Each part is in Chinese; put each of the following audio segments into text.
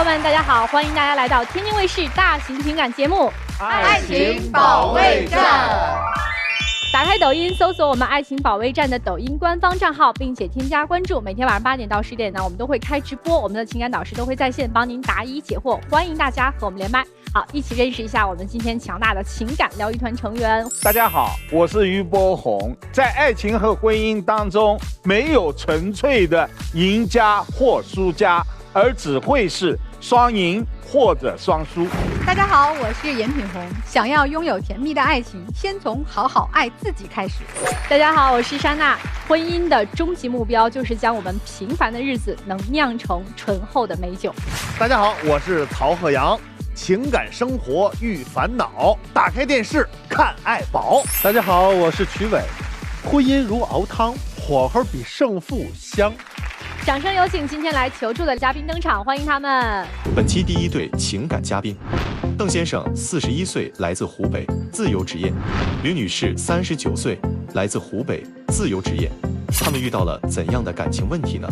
友们，大家好，欢迎大家来到天津卫视大型情感节目《爱情保卫战》。打开抖音，搜索我们爱情保卫战的抖音官方账号，并且添加关注。每天晚上8点到10点呢，我们都会开直播，我们的情感导师都会在线帮您答疑解惑，欢迎大家和我们连麦。好，一起认识一下我们今天强大的情感疗愈团成员。大家好，我是于波红。在爱情和婚姻当中，没有纯粹的赢家或输家，而只会是双赢或者双输。大家好，我是严品红。想要拥有甜蜜的爱情，先从好好爱自己开始。大家好，我是珊娜。婚姻的终极目标就是将我们平凡的日子能酿成醇厚的美酒。大家好，我是曹鹤阳。情感生活遇烦恼，打开电视看爱宝。大家好，我是曲伟。婚姻如熬汤，火候比胜负香。掌声有请今天来求助的嘉宾登场，欢迎他们。本期第一对情感嘉宾，邓先生41岁，来自湖北，自由职业；吕女士39岁，来自湖北，自由职业。他们遇到了怎样的感情问题呢？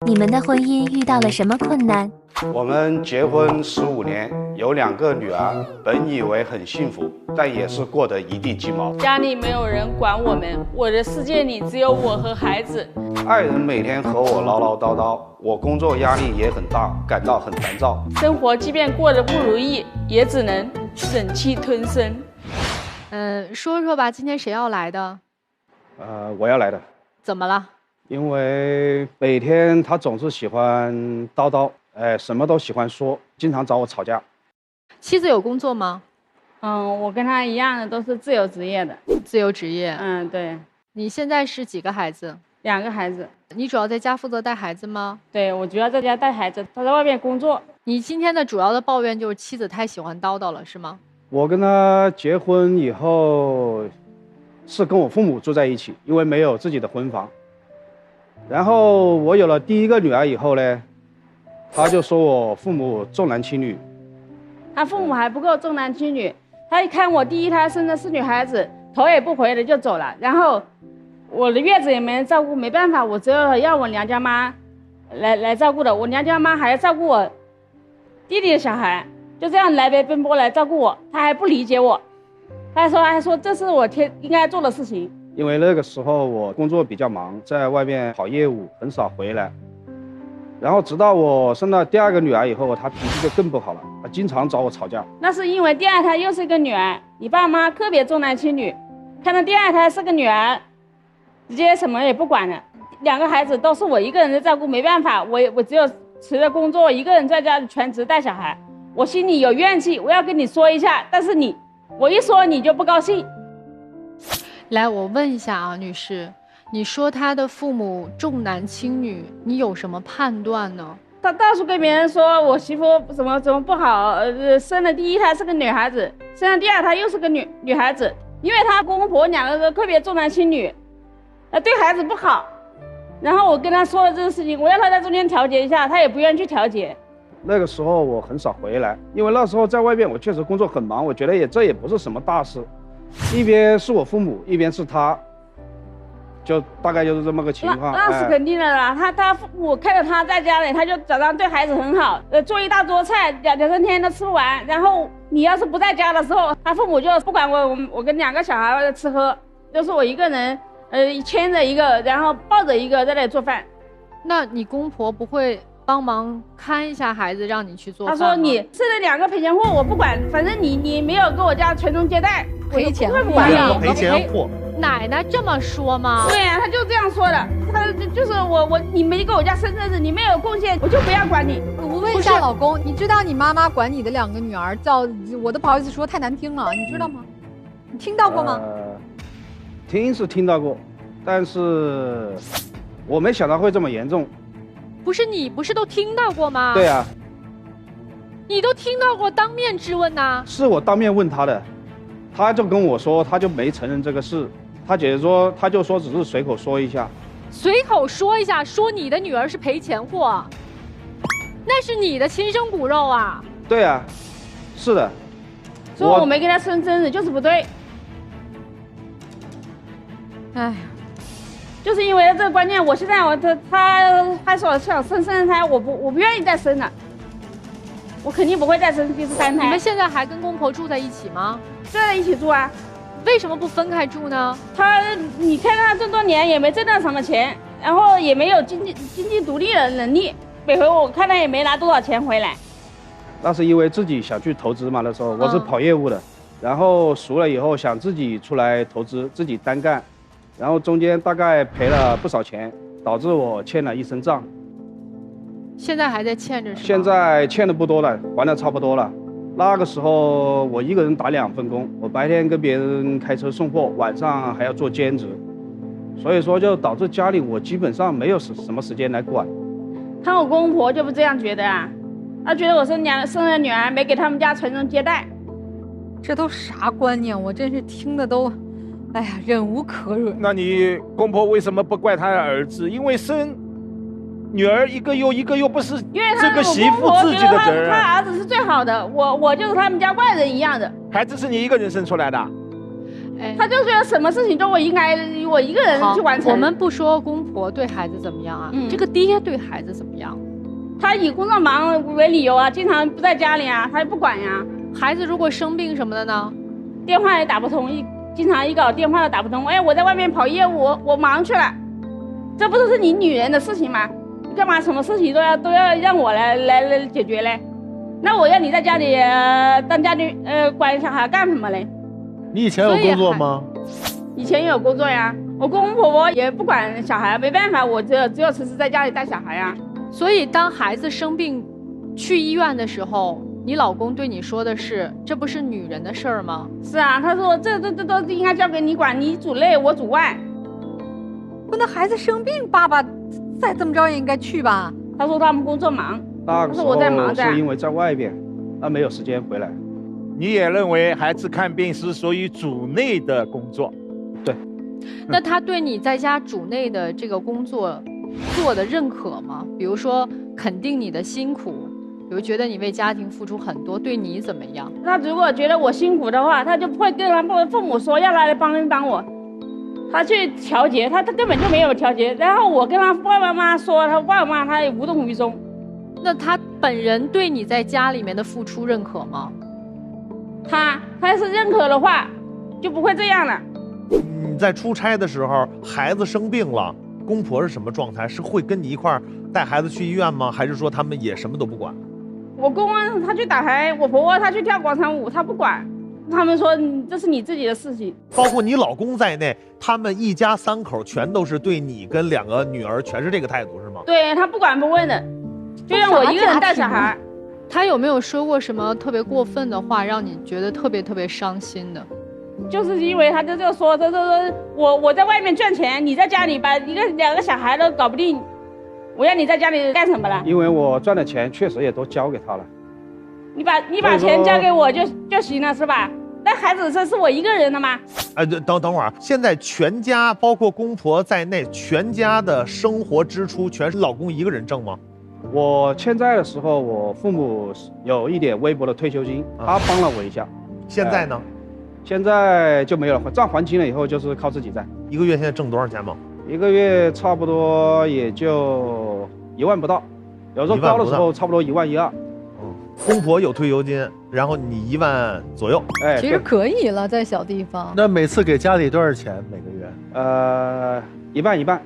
你们的婚姻遇到了什么困难？我们结婚15年，有2个女儿，本以为很幸福，但也是过得一地鸡毛。家里没有人管我们，我的世界里只有我和孩子。爱人每天和我唠唠叨叨，我工作压力也很大，感到很烦躁。生活即便过得不如意，也只能忍气吞声。说说吧，今天谁要来的？我要来的。怎么了？因为每天他总是喜欢叨叨，什么都喜欢说，经常找我吵架。妻子有工作吗？我跟他一样的，都是自由职业的。自由职业。对。你现在是几个孩子？2个孩子。你主要在家负责带孩子吗？对，我主要在家带孩子，他在外面工作。你今天的主要的抱怨就是妻子太喜欢叨叨了，是吗？我跟他结婚以后，是跟我父母住在一起，因为没有自己的婚房。然后我有了第一个女儿以后呢，他就说我父母重男轻女。他父母还不够重男轻女，他一看我第一胎生的是女孩子，头也不回的就走了。然后我的月子也没人照顾，没办法，我只有要我娘家妈来照顾的。我娘家妈还要照顾我弟弟的小孩，就这样来回奔波来照顾我，他还不理解我，他还说这是我应该做的事情。因为那个时候我工作比较忙，在外面跑业务，很少回来。然后直到我生了第2个女儿以后，她脾气就更不好了，她经常找我吵架。那是因为第2胎又是一个女儿，你爸妈特别重男轻女，看到第2胎是个女儿，直接什么也不管了。2个孩子都是我一个人在照顾，没办法，我只有辞了工作，一个人在家里全职带小孩。我心里有怨气，我要跟你说一下，但是我一说你就不高兴。来，我问一下啊，女士，你说他的父母重男轻女，你有什么判断呢？他到处跟别人说我媳妇怎么不好，生了第1胎是个女孩子，生了第2胎又是个女孩子，因为他公公婆2个都特别重男轻女，对孩子不好。然后我跟他说了这个事情，我要他在中间调节一下，他也不愿意去调节。那个时候我很少回来，因为那时候在外面我确实工作很忙，我觉得这也不是什么大事。一边是我父母，一边是他，就大概就是这么个情况。那是肯定的啦。他父母看着他在家里，他就早上对孩子很好，做一大桌菜，2-3天都吃不完。然后你要是不在家的时候，他父母就不管我跟2个小孩吃喝，就是我一个人，牵着一个，然后抱着一个在那里做饭。那你公婆不会帮忙看一下孩子，让你去做饭吗？他说你是那2个赔钱货，我不管，反正你没有给我家传宗接代，赔钱货，赔钱货。奶奶这么说吗？对呀，他就这样说的。他就是你没给我家生儿子，你没有贡献，我就不要管你。我问一下老公，你知道你妈妈管你的2个女儿叫，我都不好意思说太难听了，你知道吗？你听到过吗？听是听到过，但是我没想到会这么严重。不是你不是都听到过吗？对啊，你都听到过，当面质问呐？是我当面问他的，他就跟我说，他就没承认这个事，他姐姐说，他就说只是随口说一下。随口说一下，说你的女儿是赔钱货，那是你的亲生骨肉啊。对啊，是的。说我没给他生真子就是不对。哎，就是因为这个观念，我现在他还说想生胎，我不愿意再生了。我肯定不会再生第3胎。你们现在还跟公婆住在一起吗？住在一起住啊。为什么不分开住呢？你看他这么多年也没挣到什么钱，然后也没有经济独立的能力，每回我看他也没拿多少钱回来。那是因为自己想去投资嘛，那时候我是跑业务的，然后熟了以后想自己出来投资，自己单干，然后中间大概赔了不少钱，导致我欠了一身账。现在还在欠着是吗？现在欠的不多了，还的差不多了。那个时候我一个人打2份工，我白天跟别人开车送货，晚上还要做兼职，所以说就导致家里我基本上没有什么时间来管。看我公婆就不这样觉得啊，他觉得我生了女儿没给他们家传宗接代。这都啥观念？我真是听的都，哎呀，忍无可忍。那你公婆为什么不怪他的儿子？因为生女儿一个又不是这个媳妇自己的责任。他儿子是最好的，我就是他们家外人一样的。孩子是你一个人生出来的？他就觉得什么事情都我应该我一个人去完成。我们不说公婆对孩子怎么样啊，这个爹对孩子怎么样？他以工作忙为理由啊，经常不在家里啊，他也不管呀。孩子如果生病什么的呢？电话也打不通，经常一搞电话都打不通。哎，我在外面跑业务，我忙去了，这不都是你女人的事情吗？你干嘛什么事情都要让我来解决嘞？那我要你在家里当家里管小孩干什么嘞？你以前有工作吗？以前也有工作呀，我公公婆婆也不管小孩，没办法，我只有时时在家里带小孩呀。所以当孩子生病去医院的时候，你老公对你说的是，这不是女人的事儿吗？是啊，他说这都应该交给你管，你主内我主外。那孩子生病，爸爸再这么着也应该去吧？他说他们工作忙，那个时候是因为在外边，他没有时间回来。你也认为孩子看病是属于主内的工作？对。那他对你在家主内的这个工作做的认可吗？比如说肯定你的辛苦，比如觉得你为家庭付出很多，对你怎么样？他如果觉得我辛苦的话，他就不会跟他父母说要来帮一帮我，他去调节，他根本就没有调节。然后我跟他爸爸妈妈说，他爸爸妈妈他也无动于衷。那他本人对你在家里面的付出认可吗？他要是认可的话，就不会这样了。你在出差的时候，孩子生病了，公婆是什么状态？是会跟你一块儿带孩子去医院吗？还是说他们也什么都不管？我公公他去打牌，我婆婆她去跳广场舞，他不管。他们说这是你自己的事情。包括你老公在内，他们一家3口全都是对你跟2个女儿全是这个态度，是吗？对，他不管不问的，就让我一个人带小孩。他有没有说过什么特别过分的话，让你觉得特别伤心的？就是因为他就说，我在外面赚钱，你在家里把2个小孩都搞不定，我要你在家里干什么了？因为我赚的钱确实也都交给他了。你把钱交给我就行了，是吧？那孩子这是我一个人的吗？等会儿，现在全家包括公婆在内，全家的生活支出全是老公一个人挣吗？我欠债的时候，我父母有一点微薄的退休金，他帮了我一下。现在呢？现在就没有了，账还清了以后就是靠自己债。一个月现在挣多少钱吗？一个月差不多也就1万不到，有时候高的时候差不多1万1、2。公婆有退休金，然后你1万左右。哎，其实可以了，在小地方。那每次给家里多少钱？每个月？一半一半，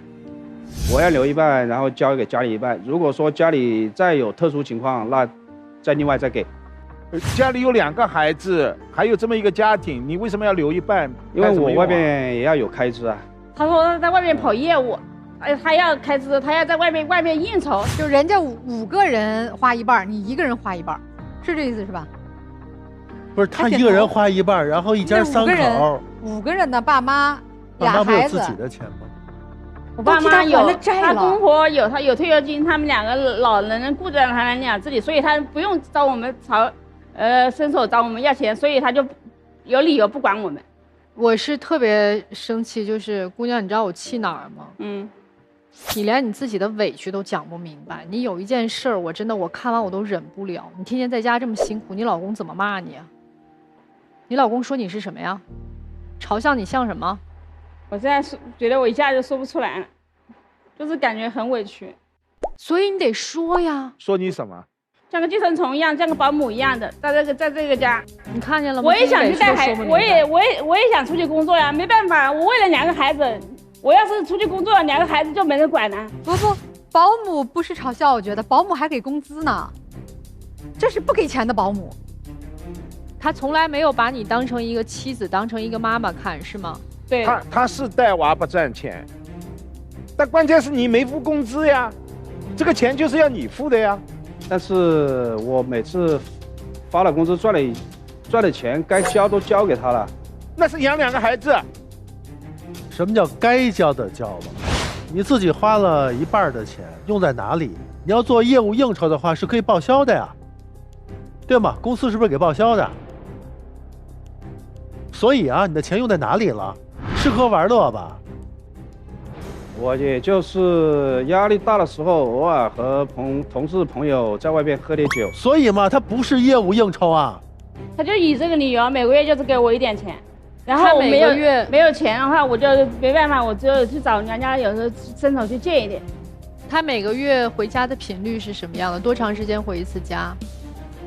我要留一半，然后交给家里一半。如果说家里再有特殊情况，那再另外再给。家里有2个孩子，还有这么一个家庭，你为什么要留一半？因为我外边也要有开支啊。他说他在外面跑业务，他要开支，他要在外面应酬。就人家5个人花一半，你1个人花一半，是这意思是吧？不是，他一个人花一半，然后一家3口，5个人的爸妈俩孩子，有自己的钱吗？我爸妈有，他公婆有，他有退休金，他们2个老人顾着他俩自己，所以他不用找我们伸手找我们要钱，所以他就有理由不管我们。我是特别生气，就是姑娘，你知道我气哪儿吗？你连你自己的委屈都讲不明白。你有一件事儿，我真的我看完我都忍不了。你天天在家这么辛苦，你老公怎么骂你啊？你老公说你是什么呀？嘲笑你像什么？我现在觉得我一下就说不出来了，就是感觉很委屈。所以你得说呀。说你什么？像个寄生虫一样，像个保姆一样的，在这个家。你看见了吗？我也想去带孩子，我也想出去工作呀，没办法，我为了2个孩子，我要是出去工作，2个孩子就没人管了。不，保姆不是嘲笑，我觉得保姆还给工资呢，这是不给钱的保姆。他从来没有把你当成一个妻子，当成一个妈妈看，是吗？对，他是带娃不赚钱，但关键是你没付工资呀，这个钱就是要你付的呀。但是我每次发了工资赚的钱，该交都交给他了。那是养2个孩子。什么叫该交的交了？你自己花了一半的钱用在哪里？你要做业务应酬的话是可以报销的呀，对吗？公司是不是给报销的？所以啊，你的钱用在哪里了？吃喝玩乐吧。我也就是压力大的时候，偶尔和同事朋友在外边喝点酒。所以嘛，它不是业务应酬啊。他就以这个理由，每个月就是给我一点钱，然后我每个月没有钱的话，我就没办法，我只有去找娘家，有时候伸手去借一点。他每个月回家的频率是什么样的？多长时间回一次家？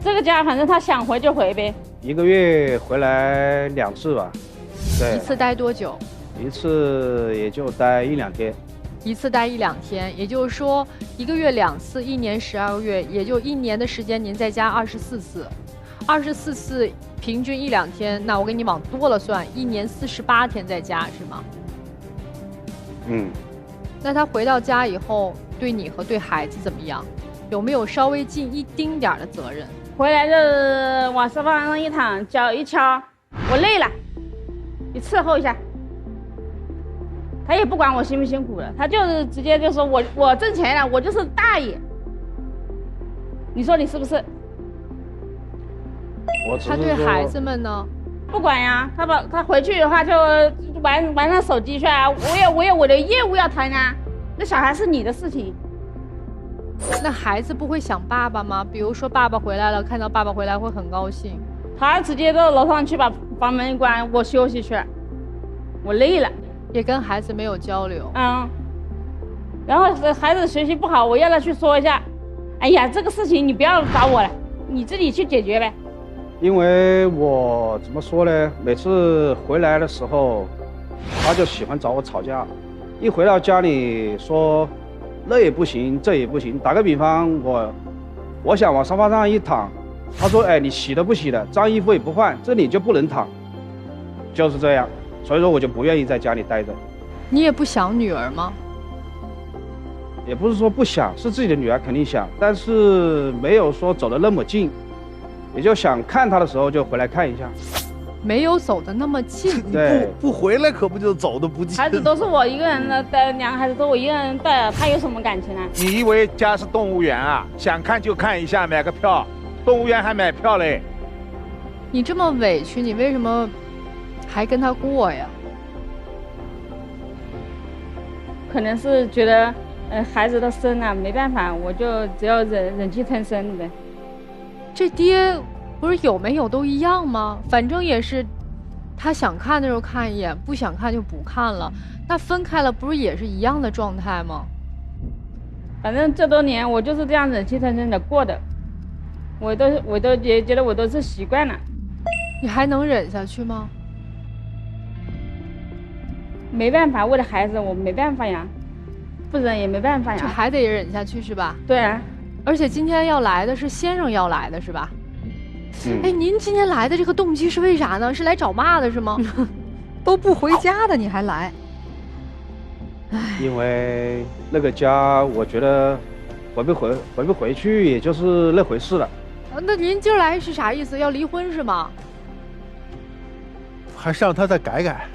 这个家反正他想回就回呗。1个月回来2次吧。对。一次待多久？一次也就待1、2天。一次待1、2天，也就是说1个月2次，1年12个月，也就1年的时间，您在家24次，24次平均1、2天，那我给你往多了算，1年48天在家是吗？嗯。那他回到家以后，对你和对孩子怎么样？有没有稍微尽一丁点的责任？回来就往沙发上一躺，脚一敲，我累了，你伺候一下。他也不管我辛不辛苦了，他就是直接就说我挣钱了，我就是大爷。你说你是不是？他对孩子们呢？不管呀，他回去的话就玩他手机去啊。我有我的业务要谈啊，那小孩是你的事情。那孩子不会想爸爸吗？比如说爸爸回来了，看到爸爸回来会很高兴。他直接到楼上去把房门一关，我休息去了，我累了。也跟孩子没有交流。嗯。然后孩子学习不好，我要他去说一下。哎呀，这个事情你不要找我了，你自己去解决呗。因为我怎么说呢？每次回来的时候，他就喜欢找我吵架。一回到家里说那也不行，这也不行。打个比方，我想往沙发上一躺，他说：“哎，你洗都不洗的，脏衣服也不换，这里就不能躺。”就是这样，所以说我就不愿意在家里待着。你也不想女儿吗？也不是说不想，是自己的女儿肯定想，但是没有说走得那么近。也就想看他的时候就回来看一下，没有走得那么近。对，不回来可不就走得不近。孩子都是我一个人的带，2个孩子都我一个人带，他有什么感情啊？你以为家是动物园啊？想看就看一下，买个票，动物园还买票嘞。你这么委屈，你为什么还跟他过呀？可能是觉得，孩子都生了，没办法，我就只要忍气吞声呗。这爹不是有没有都一样吗？反正也是，他想看的时候看一眼，不想看就不看了。那分开了不是也是一样的状态吗？反正这多年我就是这样忍气吞声的过的，我都觉得我都是习惯了。你还能忍下去吗？没办法，为了孩子我没办法呀，不忍也没办法呀。这还得忍下去是吧？对啊。而且今天要来的是先生要来的是吧？哎，您今天来的这个动机是为啥呢？是来找骂的是吗？都不回家的你还来？因为那个家，我觉得回不回去，也就是那回事了。那您今儿来是啥意思？要离婚是吗？还是让他再改改？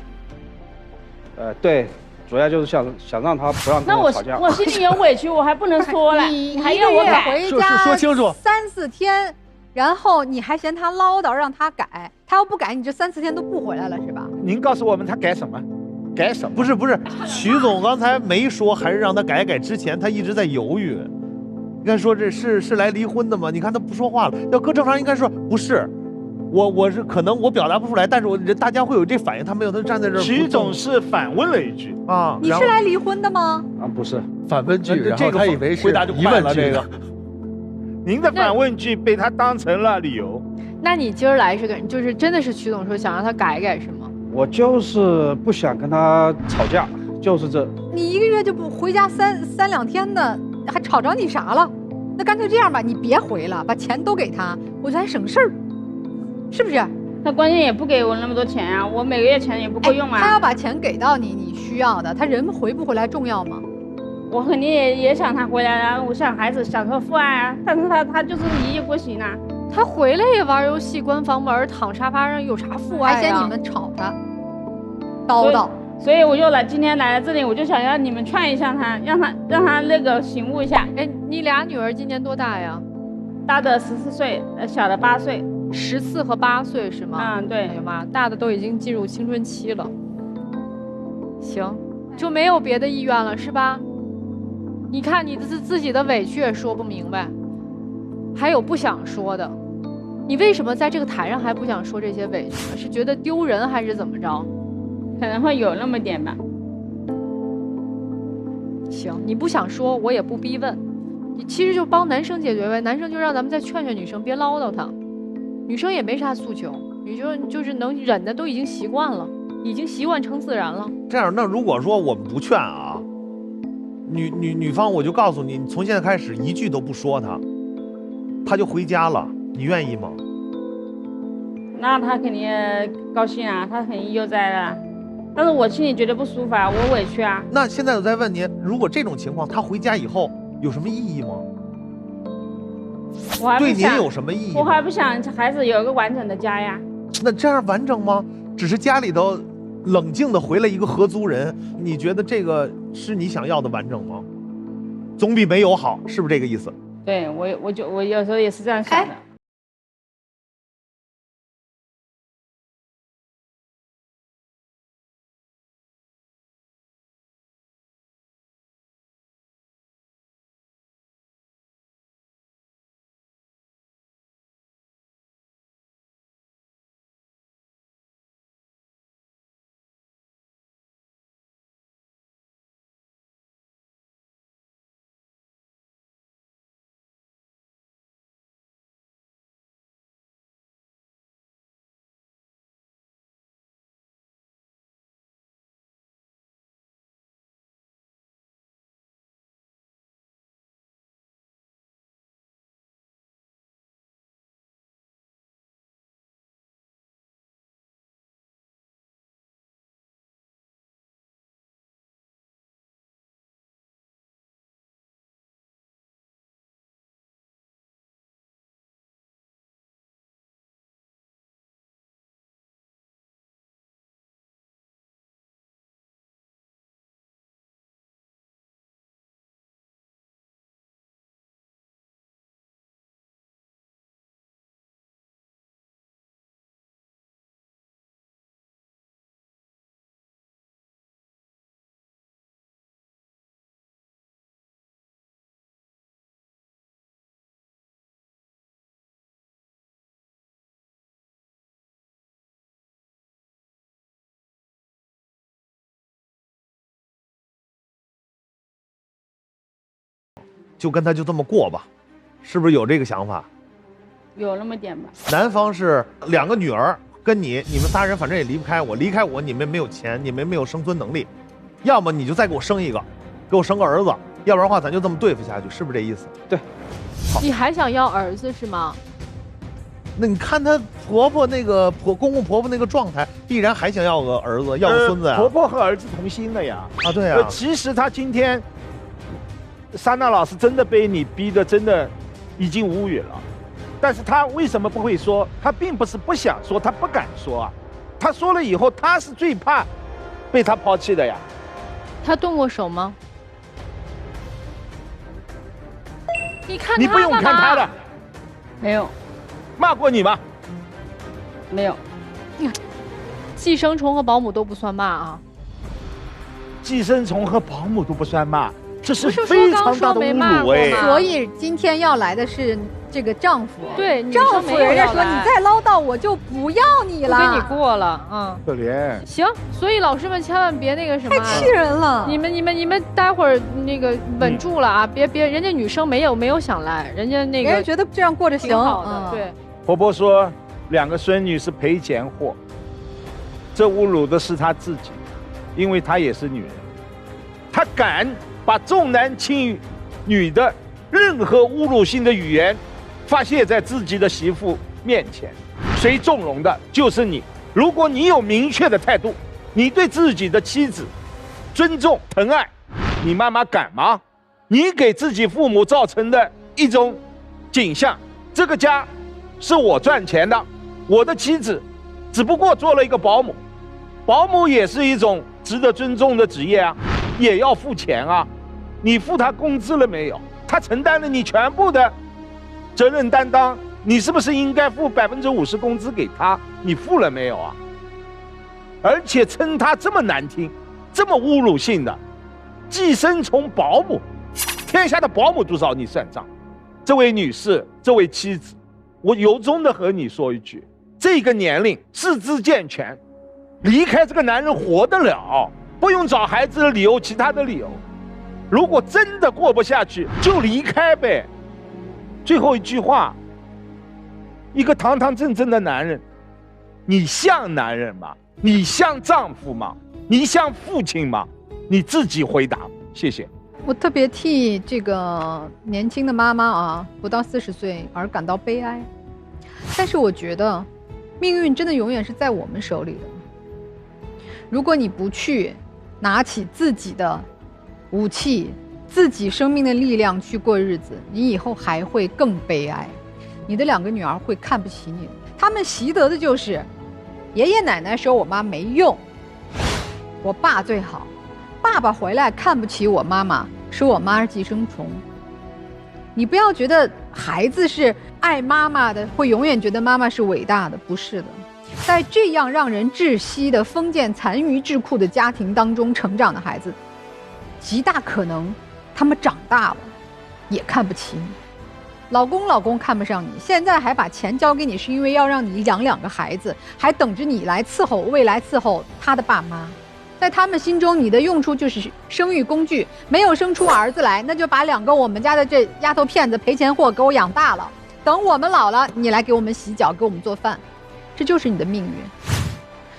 对。主要就是想让他不让跟我吵架。我心里有委屈，我还不能说了。你还要我改？回家说清楚3、4天，然后你还嫌他唠叨，让他改。他要不改，你这3、4天都不回来了是吧？您告诉我们他改什么？改什么？不是，徐总刚才没说，还是让他改之前，他一直在犹豫。你看说这是来离婚的吗？你看他不说话了。要搁正常应该说不是。我是可能我表达不出来，但是大家会有这反应，他没有，他站在这儿。徐总是反问了一句啊，你是来离婚的吗？啊，不是，反问句，然后他以为是回答就疑问句。这个，您的反问句被他当成了理由。那你今儿来是个，就是真的是曲总说想让他改改是吗？我就是不想跟他吵架，就是这。你1个月就不回家三两天的，还吵着你啥了？那干脆这样吧，你别回了，把钱都给他，我觉得还省事儿，是不是？他关键也不给我那么多钱啊，我每个月钱也不够用啊。他要把钱给到你，你需要的，他人回不回来重要吗？我肯定也想他回来啊，我想孩子享受父爱啊，但是他就是一意孤行啊。他回来也玩游戏，关房门，躺沙发上，有啥父爱啊？而且你们吵他，叨叨。所以我就今天来了这里，我就想让你们劝一下他，让他那个醒悟一下。哎，你俩女儿今年多大呀？大的14岁，小的8岁。14和8岁是吗？嗯，对。哎呀妈，大的都已经进入青春期了。行，就没有别的意愿了是吧？你看你自己的委屈也说不明白，还有不想说的。你为什么在这个台上还不想说这些委屈呢？是觉得丢人还是怎么着？可能会有那么点吧。行，你不想说，我也不逼问。你其实就帮男生解决呗，男生就让咱们再劝劝女生，别唠叨他。女生也没啥诉求，女生就是能忍的都已经习惯了，已经习惯成自然了。这样，那如果说我们不劝啊，女方我就告诉你，从现在开始一句都不说他就回家了，你愿意吗？那他肯定高兴啊，他肯定悠哉了。但是我心里觉得不舒服啊，我委屈啊。那现在我再问您，如果这种情况，他回家以后有什么意义吗？我还不想，对您有什么意义？我还不想孩子有一个完整的家呀。那这样完整吗？只是家里头冷静的回来一个合租人，你觉得这个是你想要的完整吗？总比没有好，是不是这个意思？对，我有时候也是这样想的。就跟他就这么过吧，是不是有这个想法？有那么点吧。男方是2个女儿跟你们仨人反正也离不开我，离开我你们没有钱，你们没有生存能力，要么你就再给我生一个，给我生个儿子，要不然的话咱就这么对付下去，是不是这意思？对。你还想要儿子是吗？那你看她婆婆那个公公婆婆那个状态，必然还想要个儿子，要个孙子呀。婆婆和儿子同心的呀。啊，对啊。其实她今天，珊娜老师真的被你逼得真的已经无语了。但是她为什么不会说？她并不是不想说，她不敢说啊。她说了以后，她是最怕被他抛弃的呀。她动过手吗？你看你不用看她的。没有。骂过你吗？没有。寄生虫和保姆都不算骂啊。寄生虫和保姆都不算骂，这是非常大的侮辱哎。所以今天要来的是这个丈夫，对，女丈夫生没有人家说要来你再唠叨我就不要你了，不跟你过了，嗯，可怜。行，所以老师们千万别那个什么，太气人了。你们待会儿那个稳住了啊，别，人家女生没有想来，人家那个人家觉得这样过着行，挺好的，对。婆婆说2个孙女是赔钱货，这侮辱的是她自己，因为她也是女人，她敢把重男轻女的任何侮辱性的语言发泄在自己的媳妇面前，谁纵容的就是你。如果你有明确的态度，你对自己的妻子尊重疼爱，你妈妈敢吗？你给自己父母造成的一种景象，这个家是我赚钱的，我的妻子只不过做了一个保姆，保姆也是一种值得尊重的职业啊，也要付钱啊。你付他工资了没有？他承担了你全部的责任担当，你是不是应该付50%工资给他？你付了没有啊？而且称他这么难听，这么侮辱性的寄生虫保姆，天下的保姆都找你算账。这位女士，这位妻子，我由衷的和你说一句，这个年龄四肢健全，离开这个男人活得了，不用找孩子的理由，其他的理由。如果真的过不下去，就离开呗。最后一句话，一个堂堂正正的男人，你像男人吗？你像丈夫吗？你像父亲吗？你自己回答，谢谢。我特别替这个年轻的妈妈啊，不到40岁而感到悲哀。但是我觉得，命运真的永远是在我们手里的。如果你不去拿起自己的武器，自己生命的力量去过日子，你以后还会更悲哀。你的2个女儿会看不起你，她们习得的就是爷爷奶奶说我妈没用，我爸最好，爸爸回来看不起我妈妈，说我妈是寄生虫。你不要觉得孩子是爱妈妈的，会永远觉得妈妈是伟大的，不是的。在这样让人窒息的封建残余智库的家庭当中成长的孩子，极大可能他们长大了也看不起你。老公看不上你，现在还把钱交给你，是因为要让你养2个孩子，还等着你来伺候，未来伺候他的爸妈。在他们心中，你的用处就是生育工具，没有生出儿子来，那就把2个我们家的这丫头片子赔钱货给我养大了，等我们老了，你来给我们洗脚，给我们做饭，这就是你的命运。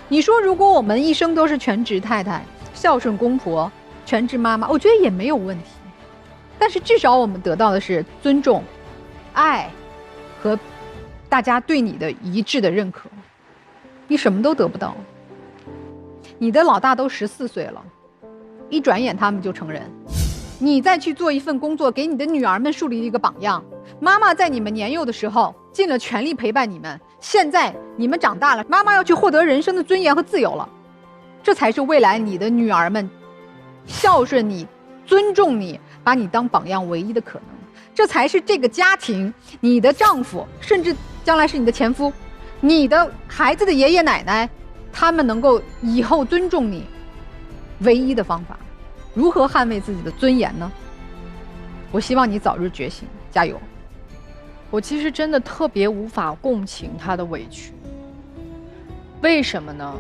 你说如果我们一生都是全职太太，孝顺公婆，全职妈妈，我觉得也没有问题。但是至少我们得到的是尊重、爱和大家对你的一致的认可。你什么都得不到，你的老大都14岁了，一转眼他们就成人。你再去做一份工作，给你的女儿们树立一个榜样。妈妈在你们年幼的时候尽了全力陪伴你们，现在你们长大了，妈妈要去获得人生的尊严和自由了，这才是未来你的女儿们孝顺你、尊重你、把你当榜样唯一的可能。这才是这个家庭，你的丈夫，甚至将来是你的前夫，你的孩子的爷爷奶奶，他们能够以后尊重你唯一的方法。如何捍卫自己的尊严呢？我希望你早日觉醒，加油。我其实真的特别无法共情他的委屈，为什么呢？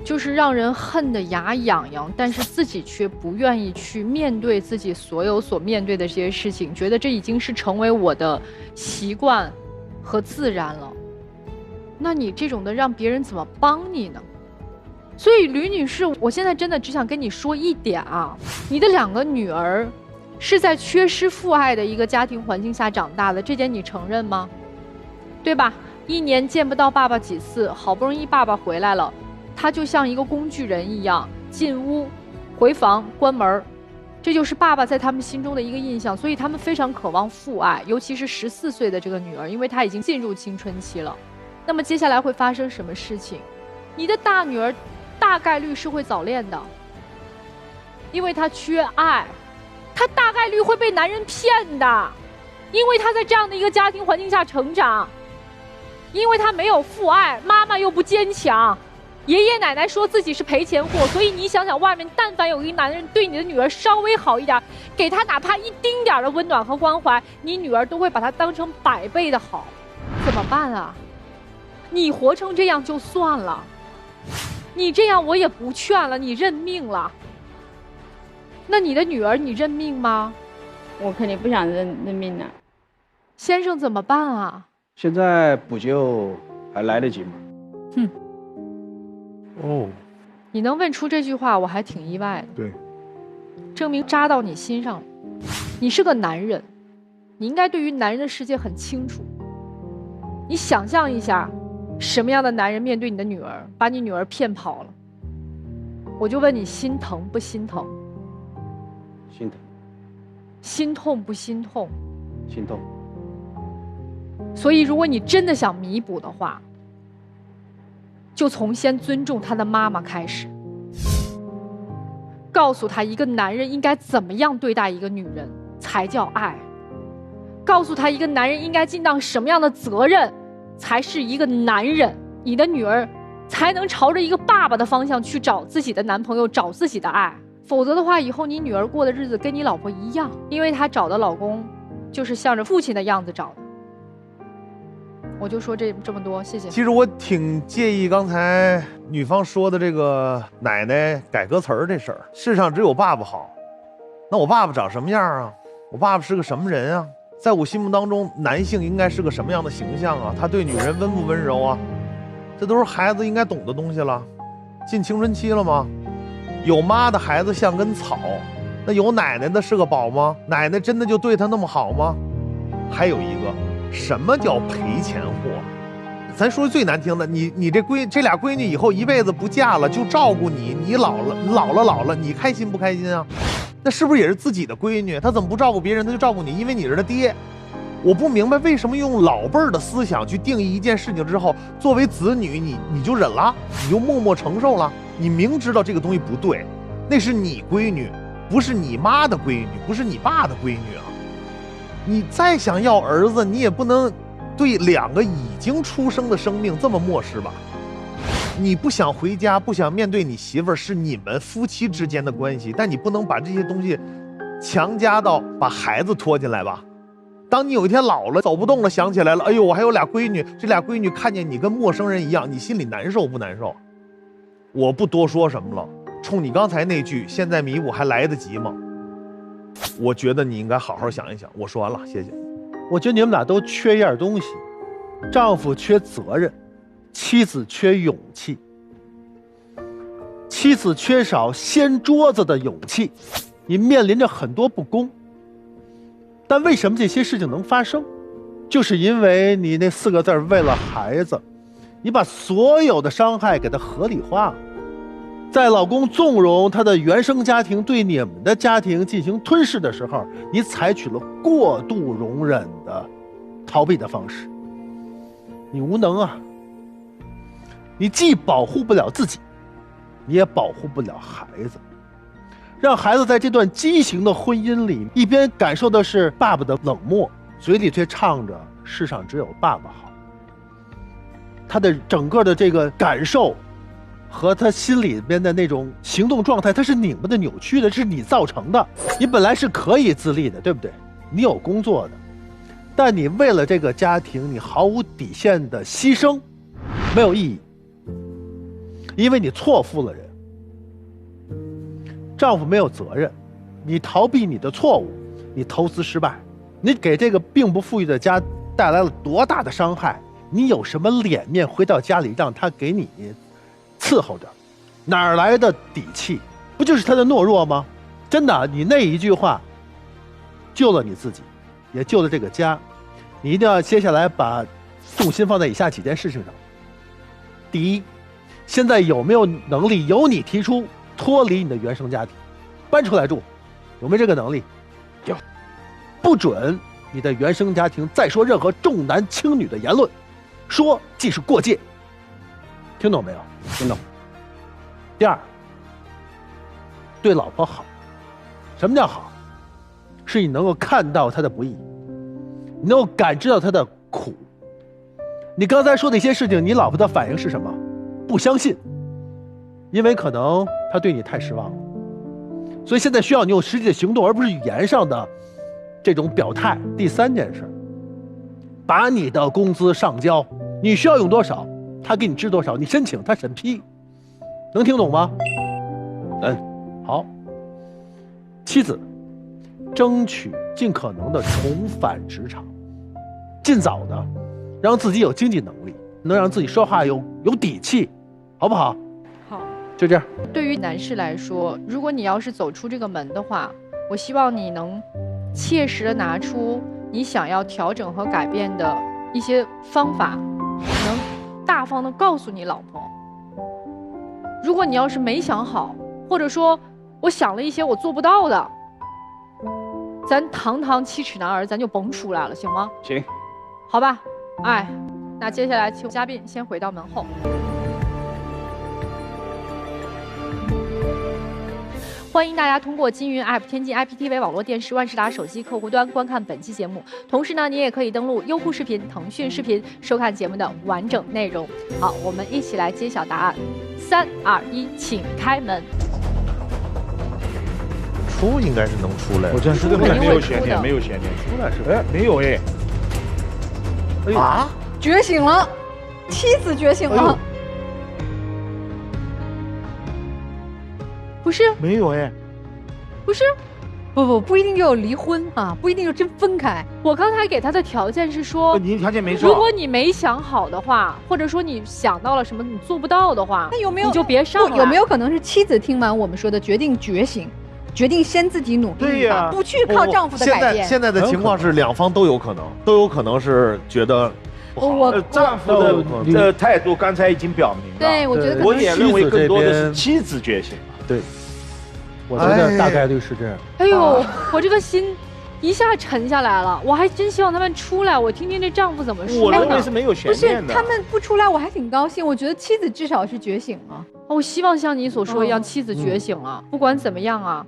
就是让人恨得牙痒痒，但是自己却不愿意去面对自己所面对的这些事情，觉得这已经是成为我的习惯和自然了。那你这种的让别人怎么帮你呢？所以吕女士，我现在真的只想跟你说一点啊，你的2个女儿是在缺失父爱的一个家庭环境下长大的，这点你承认吗？对吧？1年见不到爸爸几次，好不容易爸爸回来了，他就像一个工具人一样，进屋、回房、关门，这就是爸爸在他们心中的一个印象。所以他们非常渴望父爱，尤其是14岁的这个女儿，因为她已经进入青春期了。那么接下来会发生什么事情？你的大女儿大概率是会早恋的，因为她缺爱，她大概率会被男人骗的，因为她在这样的一个家庭环境下成长，因为她没有父爱，妈妈又不坚强，爷爷奶奶说自己是赔钱货，所以你想想，外面但凡有一个男人对你的女儿稍微好一点，给她哪怕一丁点的温暖和关怀，你女儿都会把他当成100倍的好。怎么办啊？你活成这样就算了，你这样我也不劝了，你认命了。那你的女儿你认命吗？我肯定不想认命了。先生怎么办啊？现在补救还来得及吗？哦，你能问出这句话，我还挺意外的。对，证明扎到你心上了。你是个男人，你应该对于男人的世界很清楚。你想象一下，什么样的男人面对你的女儿，把你女儿骗跑了？我就问你，心疼不心疼？心疼，心痛不心痛？心痛。所以，如果你真的想弥补的话，就从先尊重他的妈妈开始，告诉他一个男人应该怎么样对待一个女人才叫爱，告诉他一个男人应该尽到什么样的责任才是一个男人，你的女儿才能朝着一个爸爸的方向去找自己的男朋友，找自己的爱。否则的话，以后你女儿过的日子跟你老婆一样，因为她找的老公就是向着父亲的样子找的。我就说这么多，谢谢。其实我挺介意刚才女方说的这个奶奶改歌词儿这事儿。世上只有爸爸好，那我爸爸长什么样啊？我爸爸是个什么人啊？在我心目当中，男性应该是个什么样的形象啊？他对女人温不温柔啊？这都是孩子应该懂的东西了。进青春期了吗？有妈的孩子像根草，那有奶奶的是个宝吗？奶奶真的就对他那么好吗？还有一个，什么叫赔钱货？咱说最难听的，你这俩闺女以后一辈子不嫁了，就照顾你，你老了，你开心不开心啊？那是不是也是自己的闺女？她怎么不照顾别人，她就照顾你？因为你是她爹。我不明白为什么用老辈儿的思想去定义一件事情之后，作为子女你就忍了，你就默默承受了。你明知道这个东西不对，那是你闺女，不是你妈的闺女，不是你爸的闺女啊。你再想要儿子，你也不能对2个已经出生的生命这么漠视吧？你不想回家，不想面对你媳妇儿，是你们夫妻之间的关系，但你不能把这些东西强加到把孩子拖进来吧？当你有一天老了走不动了，想起来了，哎呦，我还有俩闺女，这俩闺女看见你跟陌生人一样，你心里难受不难受？我不多说什么了，冲你刚才那句现在弥补还来得及吗？我觉得你应该好好想一想。我说完了，谢谢。我觉得你们俩都缺一样东西，丈夫缺责任，妻子缺勇气。妻子缺少掀桌子的勇气，你面临着很多不公。但为什么这些事情能发生？就是因为你那4个字为了孩子，你把所有的伤害给它合理化，在老公纵容他的原生家庭对你们的家庭进行吞噬的时候，你采取了过度容忍的逃避的方式。你无能啊，你既保护不了自己，你也保护不了孩子，让孩子在这段畸形的婚姻里，一边感受的是爸爸的冷漠，嘴里却唱着世上只有爸爸好。他的整个的这个感受和他心里边的那种行动状态，他是你们的扭曲的，是你造成的。你本来是可以自立的，对不对？你有工作的，但你为了这个家庭，你毫无底线的牺牲，没有意义，因为你错付了人。丈夫没有责任，你逃避你的错误，你投资失败，你给这个并不富裕的家带来了多大的伤害？你有什么脸面回到家里让他给你伺候着？哪儿来的底气？不就是他的懦弱吗？真的，你那一句话救了你自己，也救了这个家。你一定要接下来把重心放在以下几件事情上。第一，现在有没有能力由你提出脱离你的原生家庭，搬出来住？有没有这个能力？有。不准你的原生家庭再说任何重男轻女的言论，说即是过界。听懂没有？听懂。第二，对老婆好。什么叫好？是你能够看到她的不易，你能够感知到她的苦。你刚才说那些事情，你老婆的反应是什么？不相信，因为可能他对你太失望了，所以现在需要你有实际的行动，而不是语言上的这种表态。第3件事，把你的工资上交，你需要用多少，他给你支多少，你申请他审批，能听懂吗？好。妻子，争取尽可能的重返职场，尽早的让自己有经济能力，能让自己说话有底气，好不好？好，就这样。对于男士来说，如果你要是走出这个门的话，我希望你能切实的拿出你想要调整和改变的一些方法，能大方的告诉你老婆。如果你要是没想好，或者说我想了一些我做不到的，咱堂堂7尺男儿咱就甭出来了，行吗？行，好吧。哎，那接下来请嘉宾先回到门后。欢迎大家通过金云 App、天津 IPTV 网络电视、万事达手机客户端观看本期节目。同时呢，你也可以登录优酷视频、腾讯视频收看节目的完整内容。好，我们一起来揭晓答案。3、2、1，请开门。出应该是能出来的，我真是没有悬念，没有悬念，出来是哎，没有哎。啊，觉醒了，妻子觉醒了。不是，没有哎，不是，不一定就有离婚啊，不一定就真分开。我刚才给他的条件是说，你条件没说。如果你没想好的话，或者说你想到了什么你做不到的话，那有没有你就别上了。有没有可能是妻子听完我们说的，决定觉醒，决定先自己努力，对呀，不去靠丈夫的改变？现在的情况是两方都有可能，都有可能是觉得不好。丈夫的态度刚才已经表明了。对，我觉得我也认为更多的是妻子觉醒。对。我觉得大概率是这样。哎呦，我这个心一下沉下来了。我还真希望他们出来，我听听这丈夫怎么说。我认为是没有悬念的。不是，他们不出来，我还挺高兴。我觉得妻子至少是觉醒了。我希望像你所说一样，妻子觉醒了。不管怎么样啊，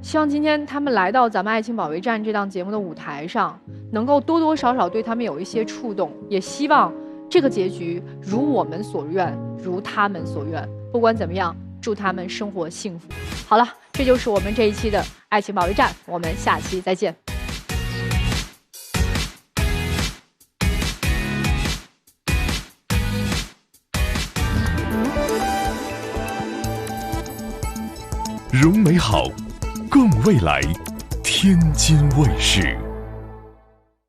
希望今天他们来到咱们《爱情保卫战》这档节目的舞台上，能够多多少少对他们有一些触动。也希望这个结局如我们所愿，如他们所愿。不管怎么样，祝他们生活幸福。好了，这就是我们这一期的爱情保卫战，我们下期再见。容美好，共未来，天津卫视。